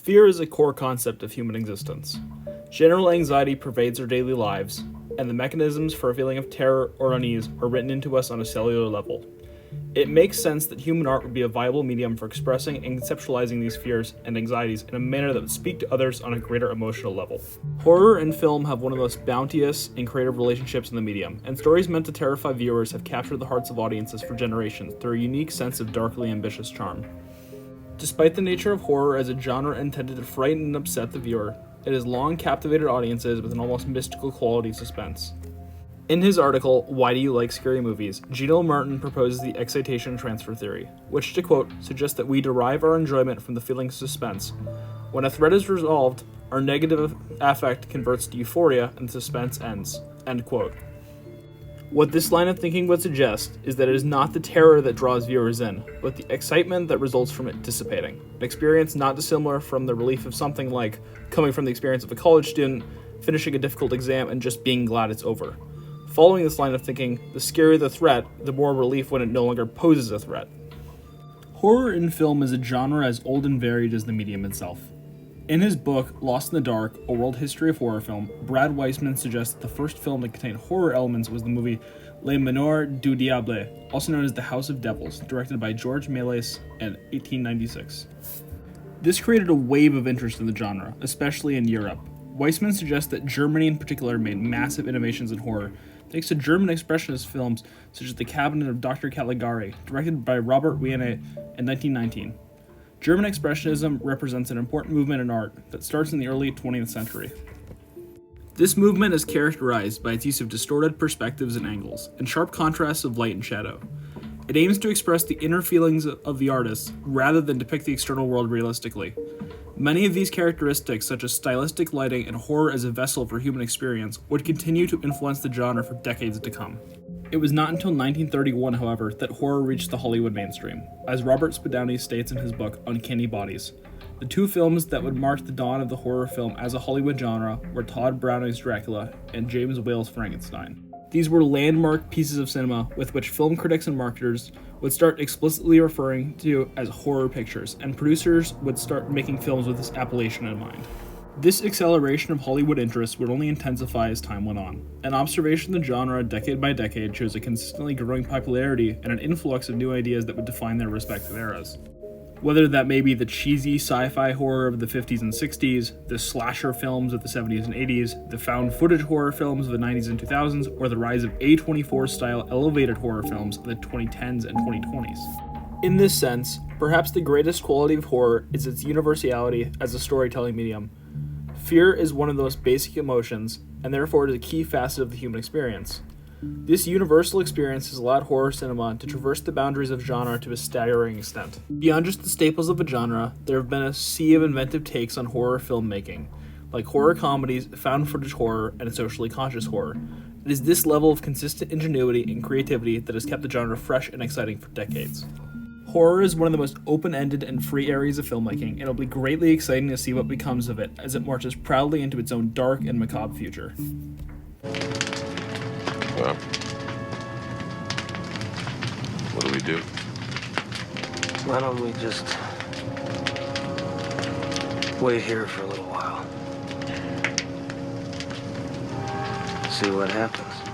Fear is a core concept of human existence. General anxiety pervades our daily lives, and the mechanisms for a feeling of terror or unease are written into us on a cellular level. It makes sense that human art would be a viable medium for expressing and conceptualizing these fears and anxieties in a manner that would speak to others on a greater emotional level. Horror and film have one of the most bounteous and creative relationships in the medium, and stories meant to terrify viewers have captured the hearts of audiences for generations through a unique sense of darkly ambitious charm. Despite the nature of horror as a genre intended to frighten and upset the viewer, it has long captivated audiences with an almost mystical quality suspense. In his article, Why Do You Like Scary Movies?, Gino Martin proposes the excitation transfer theory, which, to quote, suggests that we derive our enjoyment from the feeling of suspense. When a threat is resolved, our negative affect converts to euphoria and the suspense ends, end quote. What this line of thinking would suggest is that it is not the terror that draws viewers in, but the excitement that results from it dissipating, an experience not dissimilar from the relief of something like coming from the experience of a college student finishing a difficult exam and just being glad it's over. Following this line of thinking, the scarier the threat, the more relief when it no longer poses a threat. Horror in film is a genre as old and varied as the medium itself. In his book, Lost in the Dark, A World History of Horror Film, Brad Weissman suggests that the first film to contain horror elements was the movie Les Manoirs du Diable, also known as The House of Devils, directed by Georges Méliès in 1896. This created a wave of interest in the genre, especially in Europe. Weissman suggests that Germany in particular made massive innovations in horror, thanks to German expressionist films such as The Cabinet of Dr. Caligari, directed by Robert Wiene in 1919. German Expressionism represents an important movement in art that starts in the early 20th century. This movement is characterized by its use of distorted perspectives and angles, and sharp contrasts of light and shadow. It aims to express the inner feelings of the artist rather than depict the external world realistically. Many of these characteristics, such as stylistic lighting and horror as a vessel for human experience, would continue to influence the genre for decades to come. It was not until 1931, however, that horror reached the Hollywood mainstream, as Robert Spadoni states in his book Uncanny Bodies. The two films that would mark the dawn of the horror film as a Hollywood genre were Todd Browning's Dracula and James Whale's Frankenstein. These were landmark pieces of cinema with which film critics and marketers would start explicitly referring to as horror pictures, and producers would start making films with this appellation in mind. This acceleration of Hollywood interest would only intensify as time went on. An observation of the genre decade by decade shows a consistently growing popularity and an influx of new ideas that would define their respective eras. Whether that may be the cheesy sci-fi horror of the 50s and 60s, the slasher films of the 70s and 80s, the found footage horror films of the 90s and 2000s, or the rise of A24-style elevated horror films of the 2010s and 2020s. In this sense, perhaps the greatest quality of horror is its universality as a storytelling medium. Fear is one of the most basic emotions, and therefore it is a key facet of the human experience. This universal experience has allowed horror cinema to traverse the boundaries of genre to a staggering extent. Beyond just the staples of a genre, there have been a sea of inventive takes on horror filmmaking, like horror comedies, found footage horror, and socially conscious horror. It is this level of consistent ingenuity and creativity that has kept the genre fresh and exciting for decades. Horror is one of the most open-ended and free areas of filmmaking, and it'll be greatly exciting to see what becomes of it as it marches proudly into its own dark and macabre future. Well, what do we do? Why don't we just wait here for a little while? See what happens.